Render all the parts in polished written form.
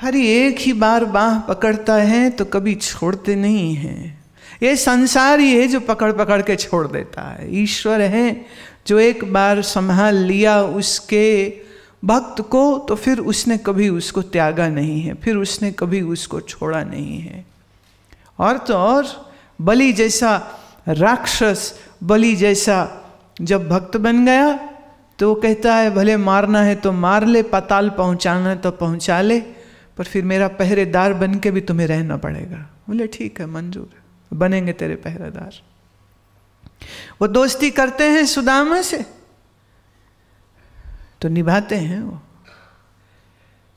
हरी एक ही बार बाह पकड़ता है तो कभी छोड़ते नहीं हैं। ये संसार ही है जो पकड़ पकड़ के छोड़ देता है। ईश्वर है जो एक बार संभाल लिया उसके भक्त को, तो फिर उसने कभी उसको त्यागा नहीं है, फिर उसने कभी उसको छोड़ा नहीं है। और तो और बलि जैसा राक्षस, बलि जैसा जब भक्त बन गया तो वो कहता है भले मारना है तो मार ले, पाताल पहुंचाना है तो पहुंचा ले, पर फिर मेरा पहरेदार बन के भी तुम्हें रहना पड़ेगा। बोले ठीक है, मंजूर है, बनेंगे तेरे पहरेदार। वो दोस्ती करते हैं सुदामा से तो निभाते हैं,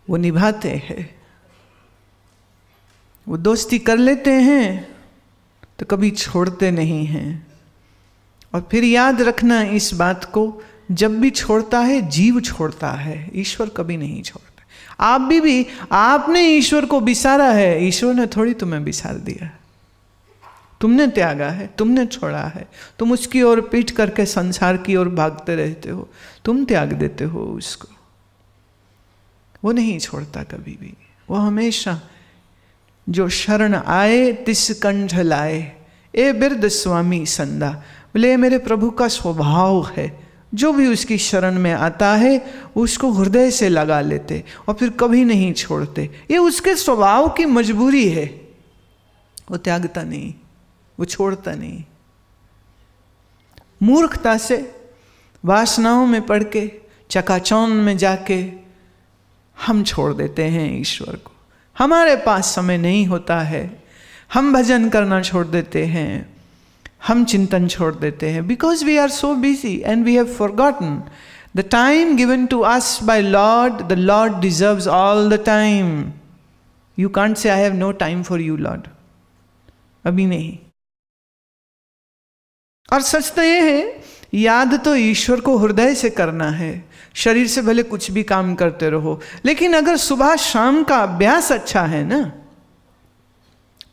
वो निभाते हैं। वो दोस्ती कर लेते हैं तो कभी छोड़ते नहीं हैं। और फिर याद रखना इस बात को, जब भी छोड़ता है जीव छोड़ता है, ईश्वर कभी नहीं छोड़ता। आप भी आपने ईश्वर को बिसारा है, ईश्वर ने थोड़ी तुम्हें बिसार दिया। तुमने त्यागा है, तुमने छोड़ा है, तुम उसकी ओर पीठ करके संसार की ओर भागते रहते हो, तुम त्याग देते हो उसको। वो नहीं छोड़ता कभी भी। वो हमेशा जो शरण आए तिस कंठ लाए, ए बिरद स्वामी संदा। बोले मेरे प्रभु का स्वभाव है, जो भी उसकी शरण में आता है उसको हृदय से लगा लेते और फिर कभी नहीं छोड़ते। ये उसके स्वभाव की मजबूरी है। वो त्यागता नहीं, वो छोड़ता नहीं। मूर्खता से वासनाओं में पड़ के चकाचौंध में जाके हम छोड़ देते हैं ईश्वर को। हमारे पास समय नहीं होता है, हम भजन करना छोड़ देते हैं, हम चिंतन छोड़ देते हैं, because we are so busy and we have forgotten the time given to us by Lord. The Lord deserves all the time. You can't say I have no time for you Lord, अभी नहीं। और सच तो ये है, याद तो ईश्वर को हृदय से करना है। शरीर से भले कुछ भी काम करते रहो, लेकिन अगर सुबह शाम का अभ्यास अच्छा है ना,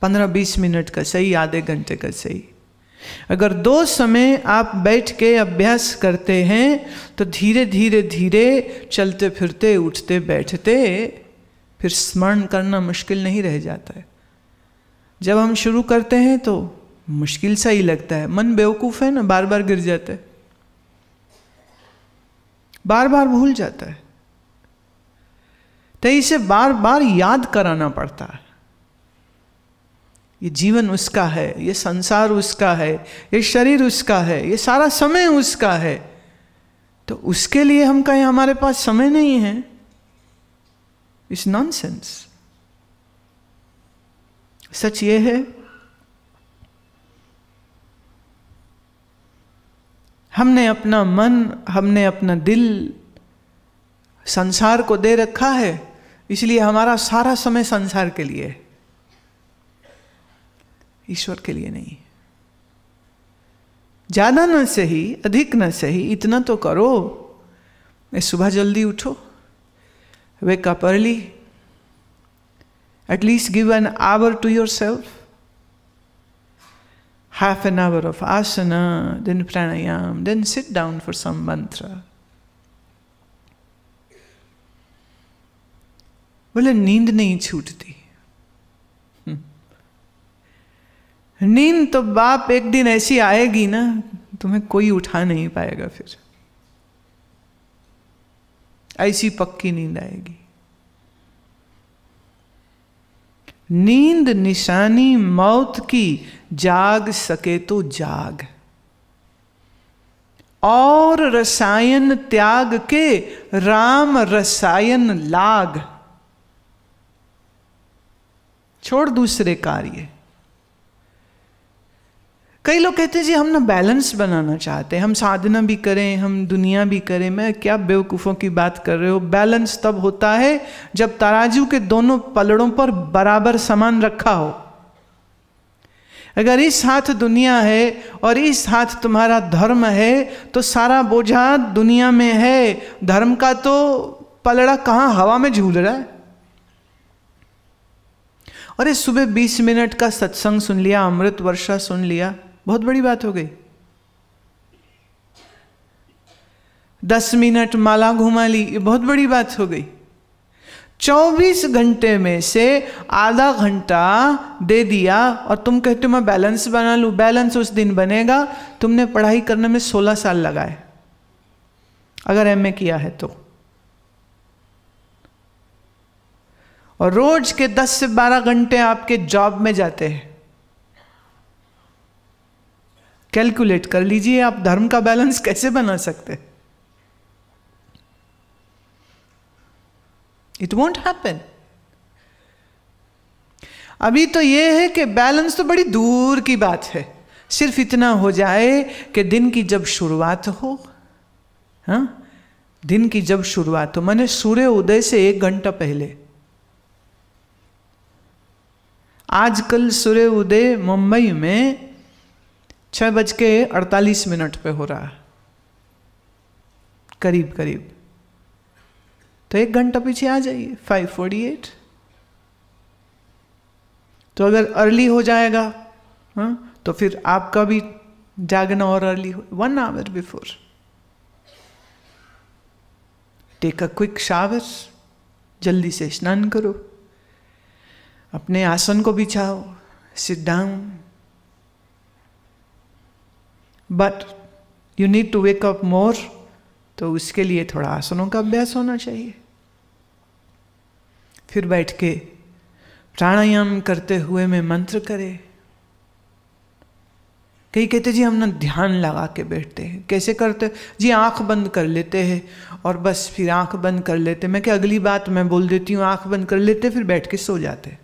15-20 मिनट का सही, आधे घंटे का सही, अगर 2 समय आप बैठ के अभ्यास करते हैं तो धीरे धीरे धीरे चलते फिरते उठते बैठते फिर स्मरण करना मुश्किल नहीं रह जाता है। जब हम शुरू करते हैं तो मुश्किल सा ही लगता है, मन बेवकूफ़ है ना, बार बार गिर जाता है, बार बार भूल जाता है। तो इसे बार बार याद कराना पड़ता है। ये जीवन उसका है, ये संसार उसका है, ये शरीर उसका है, ये सारा समय उसका है। तो उसके लिए हम कहें हमारे पास समय नहीं है, इट्स नॉनसेंस। सच ये है, हमने अपना मन, हमने अपना दिल संसार को दे रखा है, इसलिए हमारा सारा समय संसार के लिए है, ईश्वर के लिए नहीं। ज्यादा न सही, अधिक न सही, इतना तो करो। सुबह जल्दी उठो, wake up early, at least give an hour to yourself. Half an hour of asana, then pranayam, then sit down for some mantra. बोले नींद नहीं छूटती। नींद तो बाप एक दिन ऐसी आएगी ना, तुम्हें कोई उठा नहीं पाएगा। फिर ऐसी पक्की नींद आएगी। नींद निशानी मौत की, जाग सके तो जाग, और रसायन त्याग के राम रसायन लाग। छोड़ दूसरे कार्य। कई लोग कहते हैं जी हम ना बैलेंस बनाना चाहते हैं, हम साधना भी करें, हम दुनिया भी करें। मैं क्या बेवकूफ़ों की बात कर रहे हो। बैलेंस तब होता है जब तराजू के दोनों पलड़ों पर बराबर सामान रखा हो। अगर इस हाथ दुनिया है और इस हाथ तुम्हारा धर्म है तो सारा बोझा दुनिया में है, धर्म का तो पलड़ा कहाँ हवा में झूल रहा है। और इस सुबह 20 मिनट का सत्संग सुन लिया, अमृत वर्षा सुन लिया, बहुत बड़ी बात हो गई। 10 मिनट माला घुमा ली, ये बहुत बड़ी बात हो गई। 24 घंटे में से आधा घंटा दे दिया और तुम कहते हो मैं बैलेंस बना लूं। बैलेंस उस दिन बनेगा तुमने पढ़ाई करने में 16 साल लगाए, अगर एमए किया है तो। और रोज के 10 से 12 घंटे आपके जॉब में जाते हैं। कैलकुलेट कर लीजिए आप धर्म का बैलेंस कैसे बना सकते हैं। It won't happen. अभी तो यह है कि बैलेंस तो बड़ी दूर की बात है, सिर्फ इतना हो जाए कि दिन की जब शुरुआत हो, हाँ, दिन की जब शुरुआत हो, माने सूर्य उदय से 1 घंटा पहले। आजकल सूर्य उदय मुंबई में 6:48 पे हो रहा है, करीब करीब। तो 1 घंटा पीछे आ जाइए, 5:48। तो अगर अर्ली हो जाएगा, हाँ, तो फिर आपका भी जागना और अर्ली हो। 1 hour before take a quick shower, जल्दी से स्नान करो, अपने आसन को बिछाओ, sit down. But you need to wake up more, तो उसके लिए थोड़ा आसनों का अभ्यास होना चाहिए। फिर बैठ के प्राणायाम करते हुए में मंत्र करे। कई कहते जी हम ना ध्यान लगा के बैठते हैं। कैसे करते जी? आंख बंद कर लेते हैं और बस फिर आंख बंद कर लेते। मैं क्या अगली बात मैं बोल देती हूँ, आंख बंद कर लेते फिर बैठ के सो जाते।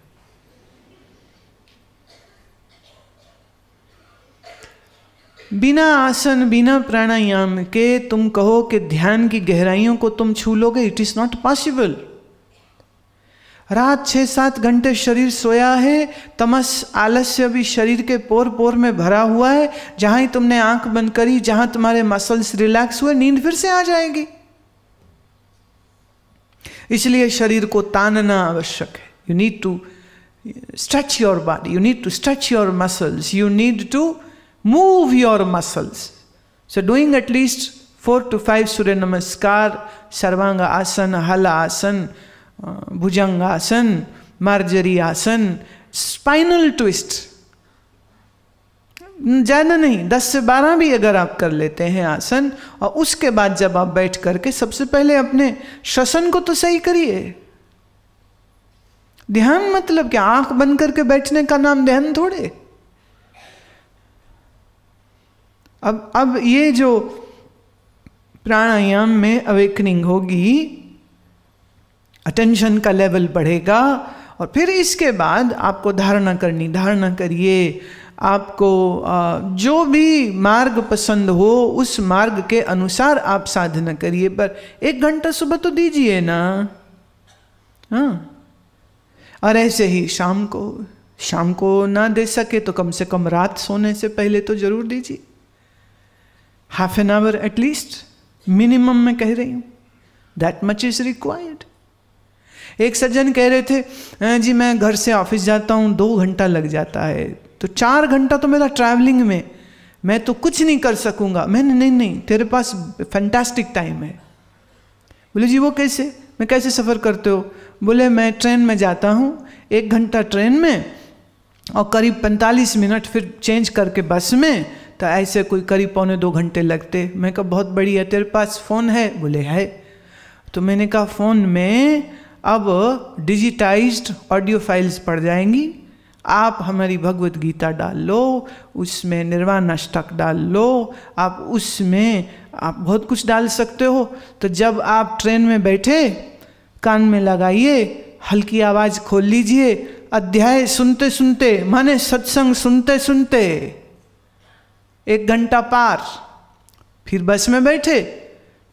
बिना आसन बिना प्राणायाम के तुम कहो कि ध्यान की गहराइयों को तुम छू लोगे, इट इज नॉट पॉसिबल। रात 6-7 घंटे शरीर सोया है, तमस आलस्य भी शरीर के पोर पोर में भरा हुआ है। जहां ही तुमने आंख बंद करी, जहां तुम्हारे मसल्स रिलैक्स हुए, नींद फिर से आ जाएगी। इसलिए शरीर को तानना आवश्यक है। You need to stretch your body, you need to stretch your muscles, you need to move your muscles. So doing at least 4 to 5 Surya Namaskar, Sarvanga Asana, Hala Asana, Bhujanga Asana, Marjari Asana, Spinal Twist, ज़्यादा नहीं, 10 से 12 भी अगर आप कर लेते हैं आसन, और उसके बाद जब आप बैठ करके सबसे पहले अपने श्वसन को तो सही करिए। ध्यान मतलब क्या? आंख बंद करके बैठने का नाम ध्यान थोड़े। अब ये जो प्राणायाम में अवेकनिंग होगी, अटेंशन का लेवल बढ़ेगा, और फिर इसके बाद आपको धारणा करनी, धारणा करिए। आपको जो भी मार्ग पसंद हो उस मार्ग के अनुसार आप साधना करिए, पर 1 घंटा सुबह तो दीजिए ना, हाँ। और ऐसे ही शाम को ना दे सके तो कम से कम रात सोने से पहले तो जरूर दीजिए। Half an hour at least minimum मैं कह रही हूँ, दैट मच इज रिक्वायर्ड। एक सज्जन कह रहे थे जी मैं घर से ऑफिस जाता हूँ 2 घंटा लग जाता है, तो 4 घंटा तो मेरा ट्रैवलिंग में, मैं तो कुछ नहीं कर सकूंगा। मैंने नहीं, तेरे पास फैंटास्टिक टाइम है। बोले जी वो कैसे? मैं कैसे सफ़र करते हो? बोले मैं ट्रेन में जाता हूँ, 1 घंटा ट्रेन में और करीब 45 मिनट फिर चेंज करके बस में, तो ऐसे कोई करीब 1.25 घंटे लगते। मैं कहा बहुत बढ़िया, तेरे पास फ़ोन है? बोले है। तो मैंने कहा फ़ोन में अब डिजिटाइज्ड ऑडियो फाइल्स पड़ जाएंगी, आप हमारी भगवत गीता डाल लो, उसमें निर्वाण अष्टक डाल लो, आप उसमें आप बहुत कुछ डाल सकते हो। तो जब आप ट्रेन में बैठे कान में लगाइए, हल्की आवाज़ खोल लीजिए, अध्याय सुनते सुनते, माने सत्संग सुनते सुनते 1 घंटा पार, फिर बस में बैठे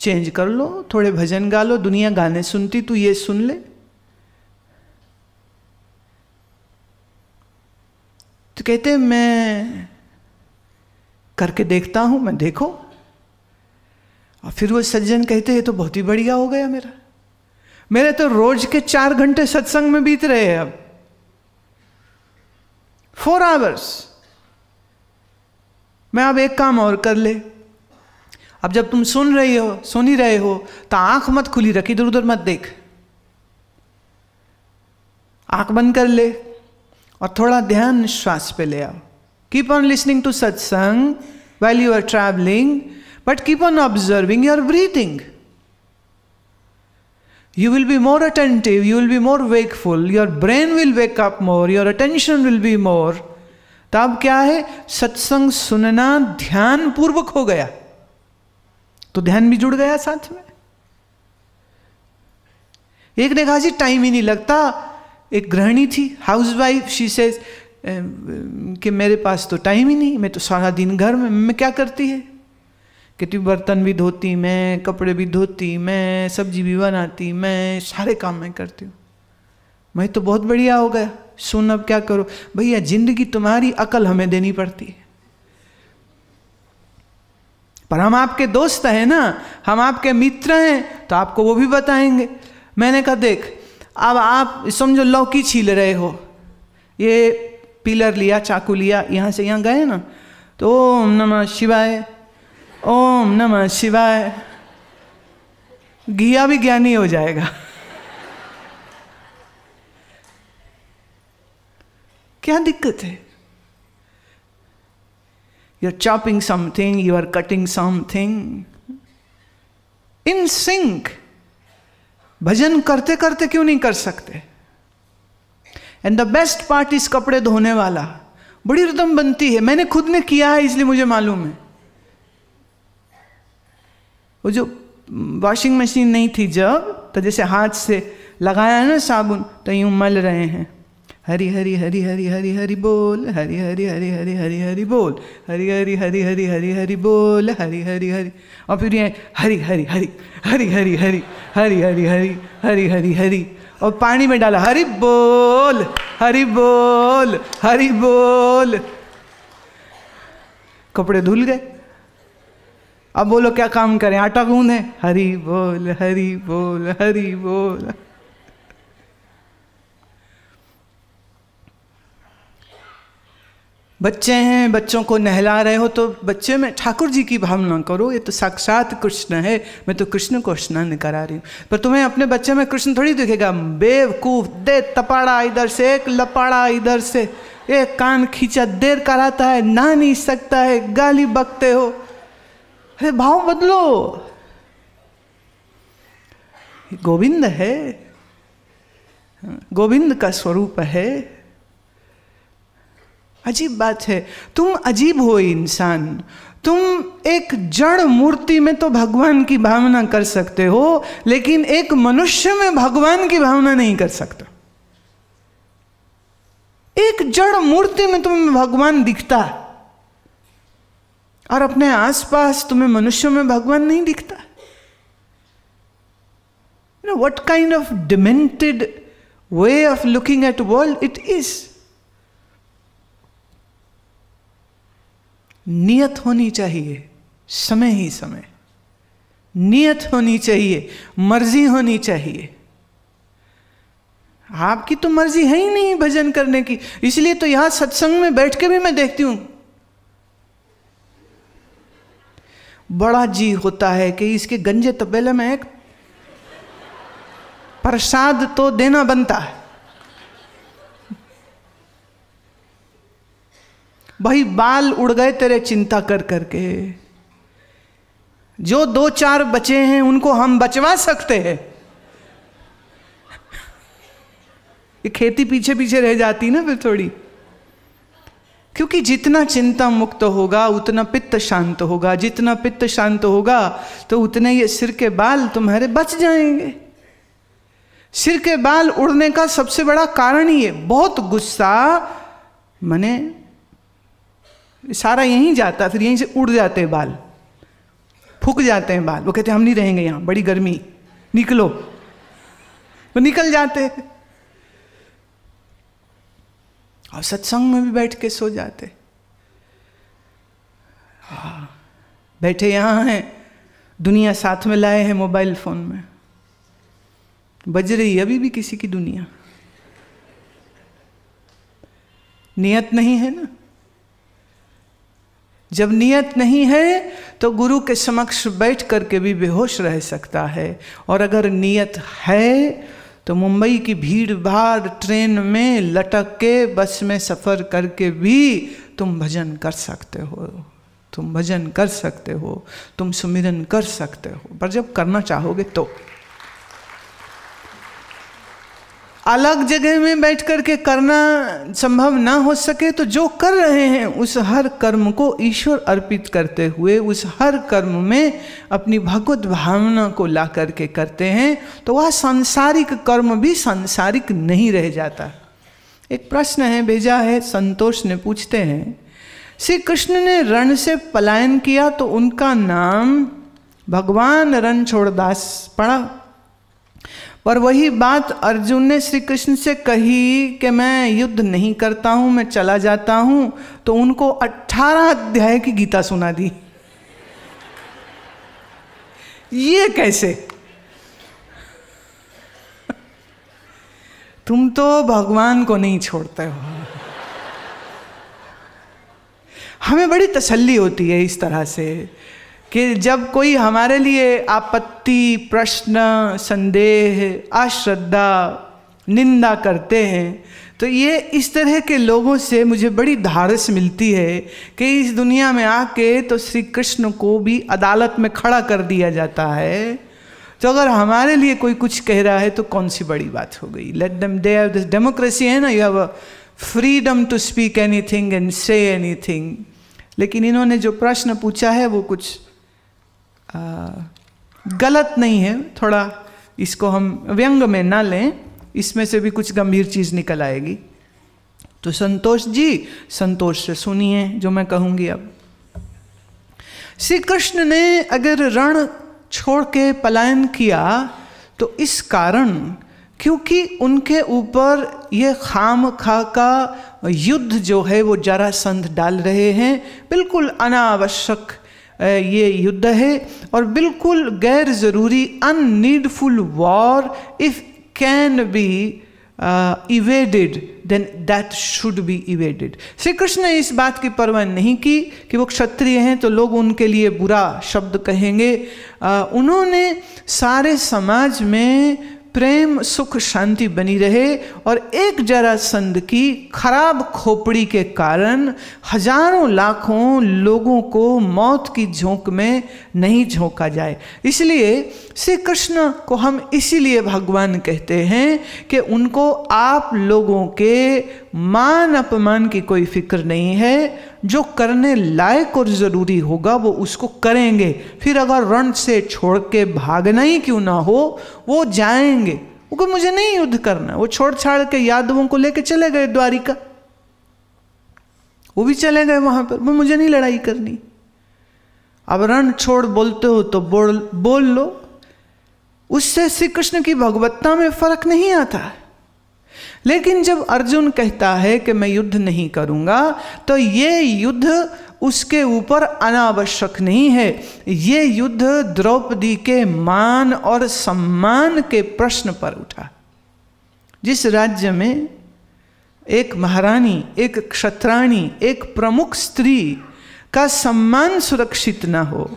चेंज कर लो, थोड़े भजन गा लो, दुनिया गाने सुनती तू ये सुन ले। तो कहते मैं करके देखता हूं, मैं देखो। और फिर वो सज्जन कहते हैं तो बहुत ही बढ़िया हो गया मेरे तो रोज के 4 घंटे सत्संग में बीत रहे हैं अब, 4 आवर्स। मैं अब एक काम और कर ले, अब जब तुम सुन ही रहे हो तो आंख मत खुली रख, इधर उधर मत देख, आंख बंद कर ले और थोड़ा ध्यान श्वास पे ले आओ। कीप ऑन लिसनिंग टू सत्संग while you are traveling, but keep on observing your breathing. You will be more attentive, you will be more wakeful, your brain will wake up more, your attention will be more. तब क्या है, सत्संग सुनना ध्यान पूर्वक हो गया तो ध्यान भी जुड़ गया साथ में। एक ने कहा जी टाइम ही नहीं लगता, एक गृहिणी थी, हाउसवाइफ, शी सेज कि मेरे पास तो टाइम ही नहीं, मैं तो सारा दिन घर में, मैं क्या करती है, कहती बर्तन भी धोती मैं, कपड़े भी धोती मैं, सब्जी भी बनाती मैं, सारे काम मैं करती हूँ, मैं तो बहुत बढ़िया हो गया। सुन अब क्या करो, भैया जिंदगी तुम्हारी, अकल हमें देनी पड़ती है। पर हम आपके दोस्त हैं ना, हम आपके मित्र हैं, तो आपको वो भी बताएंगे। मैंने कहा देख, अब आप समझो लौकी छील रहे हो, ये पिलर लिया, चाकू लिया, यहाँ से यहाँ गए ना, तो ओम नमः शिवाय, ओम नमः शिवाय, घिया भी ज्ञानी हो जाएगा। क्या दिक्कत है? You are chopping something, you are cutting something in sink. भजन करते करते क्यों नहीं कर सकते? एंड द बेस्ट पार्ट इस कपड़े धोने वाला, बड़ी रिदम बनती है। मैंने खुद ने किया है इसलिए मुझे मालूम है। वो जो वॉशिंग मशीन नहीं थी जब, तो जैसे हाथ से लगाया ना साबुन, तो यूं मल रहे हैं, हरि हरि हरि हरि हरि हरि बोल, हरि हरि हरि हरि हरि हरि बोल, हरि हरि हरि हरि हरि हरि बोल, हरि हरि हरि, और फिर ये हरि हरि हरि हरि हरि हरि हरि हरि हरि हरि हरि हरि, और पानी में डाला, हरि बोल हरि बोल हरि बोल, कपड़े धुल गए। अब बोलो क्या काम करें, आटा गूंदें, हरि बोल हरि बोल हरि बोल। बच्चे हैं, बच्चों को नहला रहे हो तो बच्चे में ठाकुर जी की भावना करो, ये तो साक्षात कृष्ण है, मैं तो कृष्ण को स्नान करा रही हूँ। पर तुम्हें अपने बच्चे में कृष्ण थोड़ी दिखेगा, बेवकूफ, दे तपाड़ा इधर से, एक लपाड़ा इधर से, एक कान खींचा, देर कराता है, ना नहीं सकता है, गाली बकते हो। अरे भाव बदलो, गोविंद है, गोविंद का स्वरूप है। अजीब बात है, तुम अजीब हो इंसान, तुम एक जड़ मूर्ति में तो भगवान की भावना कर सकते हो, लेकिन एक मनुष्य में भगवान की भावना नहीं कर सकते। एक जड़ मूर्ति में तुम्हें भगवान दिखता है और अपने आसपास तुम्हें मनुष्यों में भगवान नहीं दिखता। You know what kind of demented way of looking at world it is? नियत होनी चाहिए, समय ही समय, नियत होनी चाहिए, मर्जी होनी चाहिए। आपकी तो मर्जी है ही नहीं भजन करने की, इसलिए तो यहां सत्संग में बैठ के भी मैं देखती हूं, बड़ा जी होता है कि इसके गंजे तबेले में एक प्रसाद तो देना बनता है। भाई बाल उड़ गए तेरे चिंता कर करके, जो 2-4 बचे हैं उनको हम बचवा सकते हैं। ये खेती पीछे पीछे रह जाती ना फिर थोड़ी, क्योंकि जितना चिंता मुक्त होगा उतना पित्त शांत होगा, जितना पित्त शांत होगा तो उतने ये सिर के बाल तुम्हारे बच जाएंगे। सिर के बाल उड़ने का सबसे बड़ा कारण ही है बहुत गुस्सा, माने सारा यहीं जाता, फिर यहीं से उड़ जाते हैं बाल, फूक जाते हैं बाल। वो कहते हैं हम नहीं रहेंगे यहाँ, बड़ी गर्मी, निकलो, वो निकल जाते हैं। और सत्संग में भी बैठ के सो जाते। बैठे यहाँ हैं, दुनिया साथ में लाए हैं मोबाइल फोन में, बज रही अभी भी किसी की दुनिया। नियत नहीं है ना, जब नियत नहीं है तो गुरु के समक्ष बैठ करके भी बेहोश रह सकता है, और अगर नियत है तो मुंबई की भीड़ भाड़ ट्रेन में लटक के बस में सफ़र करके भी तुम भजन कर सकते हो, तुम भजन कर सकते हो, तुम सुमिरन कर सकते हो, पर जब करना चाहोगे तो। अलग जगह में बैठ कर के करना संभव ना हो सके तो जो कर रहे हैं उस हर कर्म को ईश्वर अर्पित करते हुए, उस हर कर्म में अपनी भगवत भावना को ला करके करते हैं, तो वह सांसारिक कर्म भी सांसारिक नहीं रह जाता। एक प्रश्न है भेजा है, संतोष ने, पूछते हैं श्री कृष्ण ने रण से पलायन किया तो उनका नाम भगवान रणछोड़दास पड़ा, पर वही बात अर्जुन ने श्री कृष्ण से कही कि मैं युद्ध नहीं करता हूं, मैं चला जाता हूं, तो उनको 18 अध्याय की गीता सुना दी। ये कैसे? तुम तो भगवान को नहीं छोड़ते हो। हमें बड़ी तसल्ली होती है इस तरह से कि जब कोई हमारे लिए आपत्ति, प्रश्न, संदेह, अश्रद्धा, निंदा करते हैं, तो ये इस तरह के लोगों से मुझे बड़ी धारस मिलती है कि इस दुनिया में आके तो श्री कृष्ण को भी अदालत में खड़ा कर दिया जाता है। तो अगर हमारे लिए कोई कुछ कह रहा है तो कौन सी बड़ी बात हो गई। Let them, they have this democracy है ना, you have a freedom to speak anything and say anything. लेकिन इन्होंने जो प्रश्न पूछा है वो कुछ गलत नहीं है, थोड़ा इसको हम व्यंग में ना लें, इसमें से भी कुछ गंभीर चीज़ निकल आएगी। तो संतोष जी, संतोष से सुनिए जो मैं कहूँगी अब। श्री कृष्ण ने अगर रण छोड़ के पलायन किया तो इस कारण क्योंकि उनके ऊपर ये खाम खा का युद्ध जो है वो जरासंध डाल रहे हैं, बिल्कुल अनावश्यक ये युद्ध है और बिल्कुल गैर ज़रूरी, unneedful war if can be evaded then that should be evaded. Shri Krishna ने इस बात की परवाह नहीं की कि वो क्षत्रिय हैं तो लोग उनके लिए बुरा शब्द कहेंगे। उन्होंने सारे समाज में प्रेम, सुख, शांति बनी रहे और एक जरासंध की खराब खोपड़ी के कारण हजारों लाखों लोगों को मौत की झोंक में नहीं झोंका जाए। इसलिए श्री कृष्ण को हम इसीलिए भगवान कहते हैं कि उनको आप लोगों के मान अपमान की कोई फिक्र नहीं है। जो करने लायक और ज़रूरी होगा वो उसको करेंगे, फिर अगर रण से छोड़ के भागना ही क्यों ना हो वो जाएंगे। क्योंकि मुझे नहीं युद्ध करना, वो छोड़ छाड़ के यादवों को लेके चले गए द्वारिका, वो भी चले गए वहां पर, वो मुझे नहीं लड़ाई करनी। अब रण छोड़ बोलते हो तो बोल लो, उससे श्री कृष्ण की भगवत्ता में फर्क नहीं आता। लेकिन जब अर्जुन कहता है कि मैं युद्ध नहीं करूंगा तो ये युद्ध उसके ऊपर अनावश्यक नहीं है। ये युद्ध द्रौपदी के मान और सम्मान के प्रश्न पर उठा। जिस राज्य में एक महारानी, एक क्षत्राणी, एक प्रमुख स्त्री का सम्मान सुरक्षित न हो,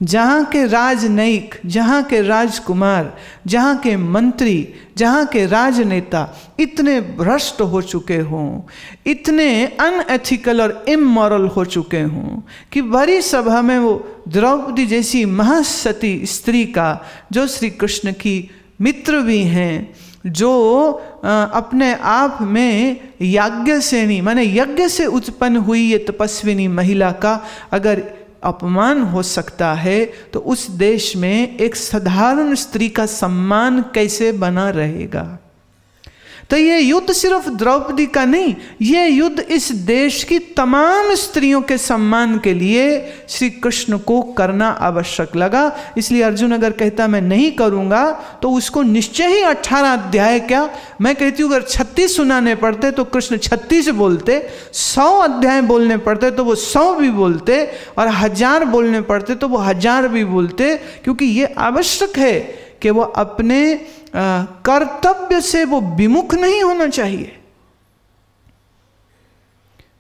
जहाँ के राजनयिक, जहाँ के राजकुमार, जहाँ के मंत्री, जहाँ के राजनेता इतने भ्रष्ट हो चुके हों, इतने अनएथिकल और इमोरल हो चुके हों कि बड़ी सभा में वो द्रौपदी जैसी महासती स्त्री का, जो श्री कृष्ण की मित्र भी हैं, जो अपने आप में याज्ञसेनी माने यज्ञ से उत्पन्न हुई ये तपस्विनी महिला का अगर अपमान हो सकता है तो उस देश में एक साधारण स्त्री का सम्मान कैसे बना रहेगा। तो ये युद्ध सिर्फ द्रौपदी का नहीं, ये युद्ध इस देश की तमाम स्त्रियों के सम्मान के लिए श्री कृष्ण को करना आवश्यक लगा। इसलिए अर्जुन अगर कहता मैं नहीं करूंगा तो उसको निश्चय ही 18 अध्याय क्या, मैं कहती हूँ अगर 36 सुनाने पड़ते तो कृष्ण 36 बोलते, 100 अध्याय बोलने पड़ते तो वो 100 भी बोलते, और 1000 बोलने पड़ते तो वो 1000 भी बोलते, क्योंकि ये आवश्यक है कि वो अपने कर्तव्य से वो विमुख नहीं होना चाहिए।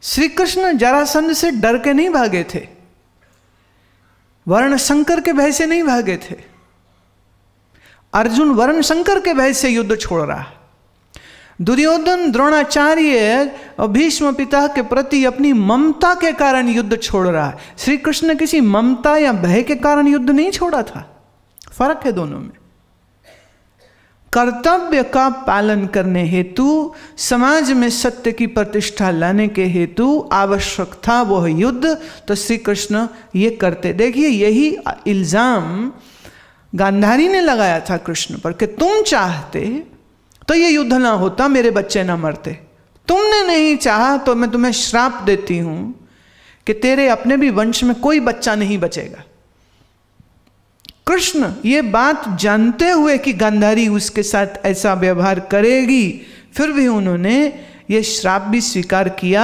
श्री कृष्ण जरासंध से डर के नहीं भागे थे, वर्ण संकर के भय से नहीं भागे थे, अर्जुन वरुण शंकर के भय से युद्ध छोड़ रहा है। दुर्योधन द्रोणाचार्य और भीष्म पिता के प्रति अपनी ममता के कारण युद्ध छोड़ रहा है। श्री कृष्ण किसी ममता या भय के कारण युद्ध नहीं छोड़ा था। फर्क है दोनों में। कर्तव्य का पालन करने हेतु, समाज में सत्य की प्रतिष्ठा लाने के हेतु आवश्यक था वह युद्ध, तो श्री कृष्ण ये करते। देखिए, यही इल्जाम गांधारी ने लगाया था कृष्ण पर कि तुम चाहते तो ये युद्ध ना होता, मेरे बच्चे ना मरते। तुमने नहीं चाहा तो मैं तुम्हें श्राप देती हूं कि तेरे अपने भी वंश में कोई बच्चा नहीं बचेगा। कृष्ण ये बात जानते हुए कि गांधारी उसके साथ ऐसा व्यवहार करेगी, फिर भी उन्होंने ये श्राप भी स्वीकार किया।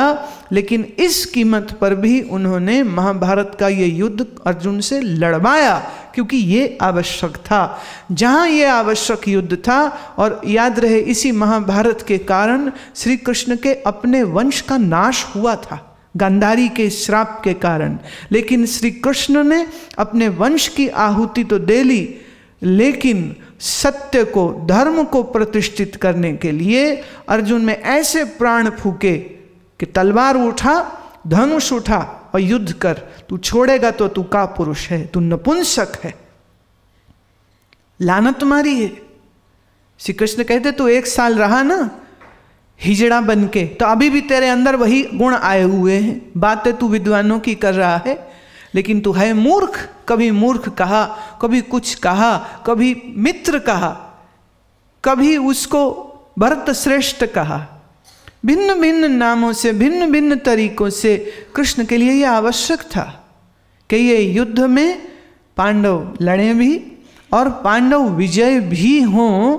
लेकिन इस कीमत पर भी उन्होंने महाभारत का ये युद्ध अर्जुन से लड़वाया, क्योंकि ये आवश्यक था। जहाँ ये आवश्यक युद्ध था, और याद रहे इसी महाभारत के कारण श्री कृष्ण के अपने वंश का नाश हुआ था, गांधारी के श्राप के कारण। लेकिन श्री कृष्ण ने अपने वंश की आहुति तो दे ली, लेकिन सत्य को, धर्म को प्रतिष्ठित करने के लिए अर्जुन में ऐसे प्राण फूके कि तलवार उठा, धनुष उठा और युद्ध कर। तू छोड़ेगा तो तू का पुरुष है, तू नपुंसक है, लानत मारी है। श्री कृष्ण कहते तू 1 साल रहा ना हिजड़ा बन के, तो अभी भी तेरे अंदर वही गुण आए हुए हैं। बातें तू विद्वानों की कर रहा है, लेकिन तू है मूर्ख। कभी मूर्ख कहा, कभी कुछ कहा, कभी मित्र कहा, कभी उसको भरत श्रेष्ठ कहा। भिन्न भिन्न नामों से, भिन्न भिन्न तरीकों से कृष्ण के लिए यह आवश्यक था कि ये युद्ध में पांडव लड़े भी और पांडव विजय भी हों।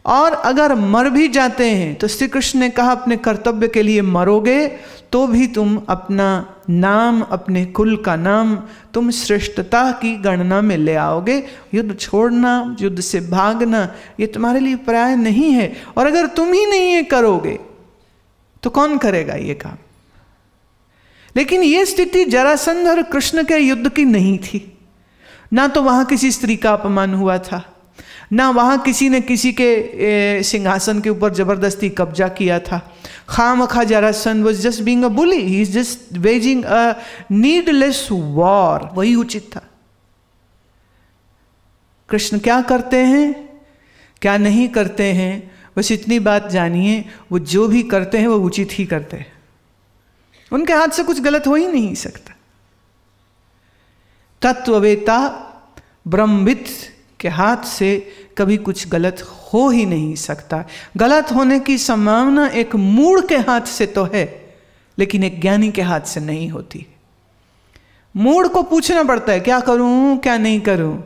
और अगर मर भी जाते हैं तो श्री कृष्ण ने कहा अपने कर्तव्य के लिए मरोगे तो भी तुम अपना नाम, अपने कुल का नाम तुम श्रेष्ठता की गणना में ले आओगे। युद्ध छोड़ना, युद्ध से भागना ये तुम्हारे लिए पर्याय नहीं है। और अगर तुम ही नहीं ये करोगे तो कौन करेगा ये काम? लेकिन ये स्थिति जरासंध और कृष्ण के युद्ध की नहीं थी। ना तो वहां किसी स्त्री का अपमान हुआ था, ना वहाँ किसी ने किसी के सिंहासन के ऊपर जबरदस्ती कब्जा किया था। खामखा Jarasandh was just being a bully, he is just waging a needless war, वही उचित था। कृष्ण क्या करते हैं, क्या नहीं करते हैं, बस इतनी बात जानिए, वो जो भी करते हैं वो उचित ही करते हैं। उनके हाथ से कुछ गलत हो ही नहीं सकता। तत्ववेता ब्रह्मविद के हाथ से कभी कुछ गलत हो ही नहीं सकता। गलत होने की संभावना एक मूढ़ के हाथ से तो है, लेकिन एक ज्ञानी के हाथ से नहीं होती। मूढ़ को पूछना पड़ता है क्या करूं क्या नहीं करूं,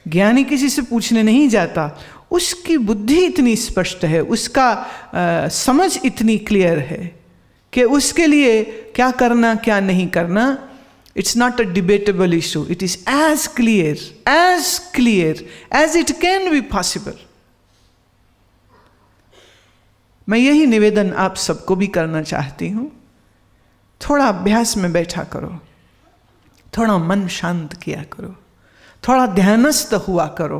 ज्ञानी किसी से पूछने नहीं जाता। उसकी बुद्धि इतनी स्पष्ट है, उसका समझ इतनी क्लियर है कि उसके लिए क्या करना क्या नहीं करना, it's not a debatable issue. It is as clear as it can be possible. मैं यही निवेदन आप सबको भी करना चाहती हूं। थोड़ा अभ्यास में बैठा करो, थोड़ा मन शांत किया करो, थोड़ा ध्यानस्थ हुआ करो,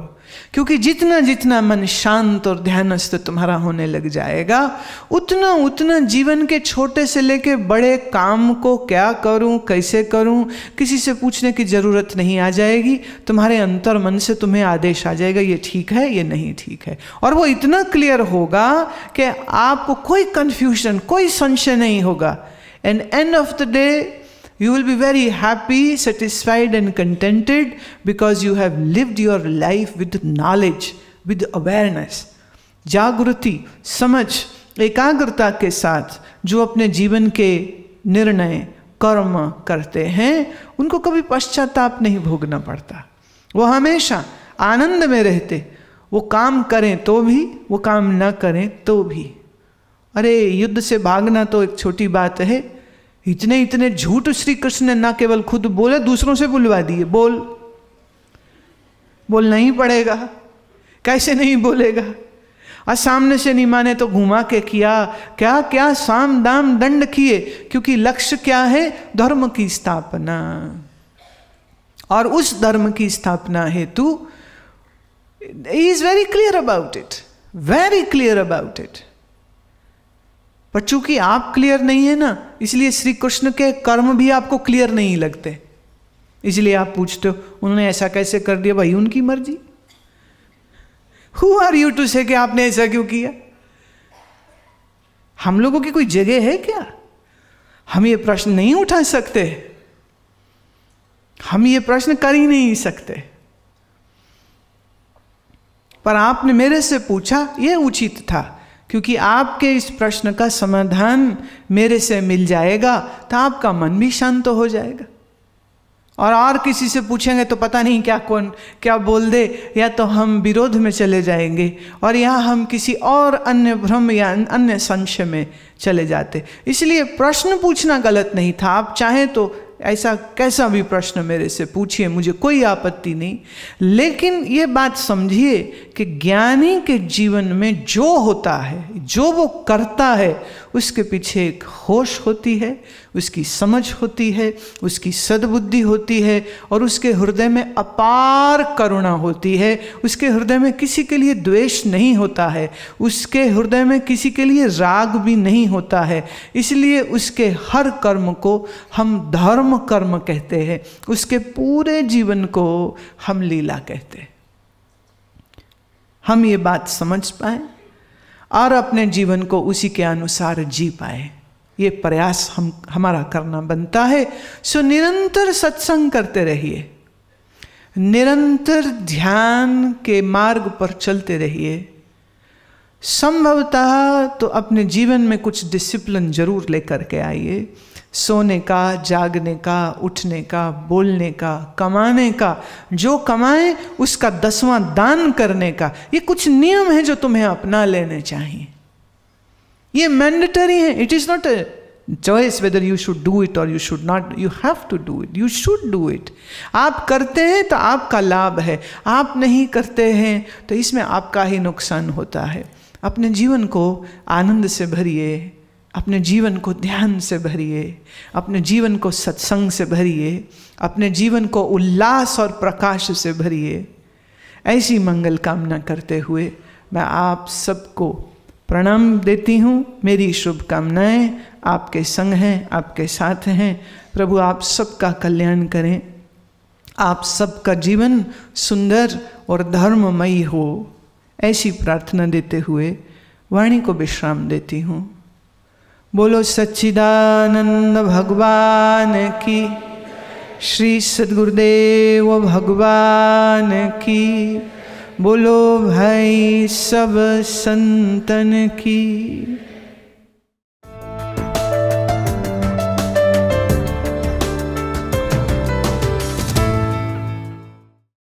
क्योंकि जितना जितना मन शांत और ध्यानस्थ तुम्हारा होने लग जाएगा, उतना उतना जीवन के छोटे से लेके बड़े काम को क्या करूं, कैसे करूं, किसी से पूछने की जरूरत नहीं आ जाएगी। तुम्हारे अंतर मन से तुम्हें आदेश आ जाएगा, ये ठीक है, ये नहीं ठीक है। और वो इतना क्लियर होगा कि आपको कोई कंफ्यूजन, कोई संशय नहीं होगा। And end of the day you will be very happy, satisfied and contented because you have lived your life with knowledge, with awareness. जागृति, समझ, एकाग्रता के साथ जो अपने जीवन के निर्णय, कर्म करते हैं, उनको कभी पश्चाताप नहीं भोगना पड़ता। वो हमेशा आनंद में रहते। वो काम करें तो भी, वो काम ना करें तो भी। अरे युद्ध से भागना तो एक छोटी बात है। इतने इतने झूठ श्री कृष्ण ने ना केवल खुद बोले, दूसरों से बुलवा दिए। बोलना ही पड़ेगा, कैसे नहीं बोलेगा। और सामने से नहीं माने तो घुमा के किया, क्या क्या साम दाम दंड किए, क्योंकि लक्ष्य क्या है, धर्म की स्थापना। और उस धर्म की स्थापना हेतु he is very clear about it, very clear about it. पर चूंकि आप क्लियर नहीं है ना, इसलिए श्री कृष्ण के कर्म भी आपको क्लियर नहीं लगते, इसलिए आप पूछते हो उन्होंने ऐसा कैसे कर दिया। भाई उनकी मर्जी, हु आर यू टू से कि आपने ऐसा क्यों किया। हम लोगों की कोई जगह है क्या? हम ये प्रश्न नहीं उठा सकते, हम ये प्रश्न कर ही नहीं सकते। पर आपने मेरे से पूछा, यह उचित था, क्योंकि आपके इस प्रश्न का समाधान मेरे से मिल जाएगा तो आपका मन भी शांत हो जाएगा। और किसी से पूछेंगे तो पता नहीं क्या कौन क्या बोल दे, या तो हम विरोध में चले जाएंगे और या हम किसी और अन्य भ्रम या अन्य संशय में चले जाते। इसलिए प्रश्न पूछना गलत नहीं था। आप चाहें तो ऐसा कैसा भी प्रश्न मेरे से पूछिए, मुझे कोई आपत्ति नहीं। लेकिन ये बात समझिए कि ज्ञानी के जीवन में जो होता है, जो वो करता है, उसके पीछे एक होश होती है, उसकी समझ होती है, उसकी सद्बुद्धि होती है, और उसके हृदय में अपार करुणा होती है। उसके हृदय में किसी के लिए द्वेष नहीं होता है, उसके हृदय में किसी के लिए राग भी नहीं होता है। इसलिए उसके हर कर्म को हम धर्म कर्म कहते हैं, उसके पूरे जीवन को हम लीला कहते हैं। हम ये बात समझ पाए और अपने जीवन को उसी के अनुसार जी पाए, ये प्रयास हमारा करना बनता है। सो निरंतर सत्संग करते रहिए, निरंतर ध्यान के मार्ग पर चलते रहिए। संभवतः तो अपने जीवन में कुछ डिसिप्लिन जरूर लेकर के आइए, सोने का, जागने का, उठने का, बोलने का, कमाने का, जो कमाए उसका 10वां दान करने का। ये कुछ नियम है जो तुम्हें अपना लेने चाहिए, ये मैंडेटरी है। It is not a choice whether you should do it और you should not, you have to do it, you should do it. आप करते हैं तो आपका लाभ है, आप नहीं करते हैं तो इसमें आपका ही नुकसान होता है। अपने जीवन को आनंद से भरिए, अपने जीवन को ध्यान से भरिए, अपने जीवन को सत्संग से भरिए, अपने जीवन को उल्लास और प्रकाश से भरिए। ऐसी मंगल कामना करते हुए मैं आप सबको प्रणाम देती हूँ। मेरी शुभकामनाएं आपके संग हैं, आपके साथ हैं। प्रभु आप सबका कल्याण करें, आप सबका जीवन सुंदर और धर्ममयी हो, ऐसी प्रार्थना देते हुए वाणी को विश्राम देती हूँ। बोलो सच्चिदानंद भगवान की, श्री सद्गुरुदेव भगवान की, बोलो भाई सब संतन की।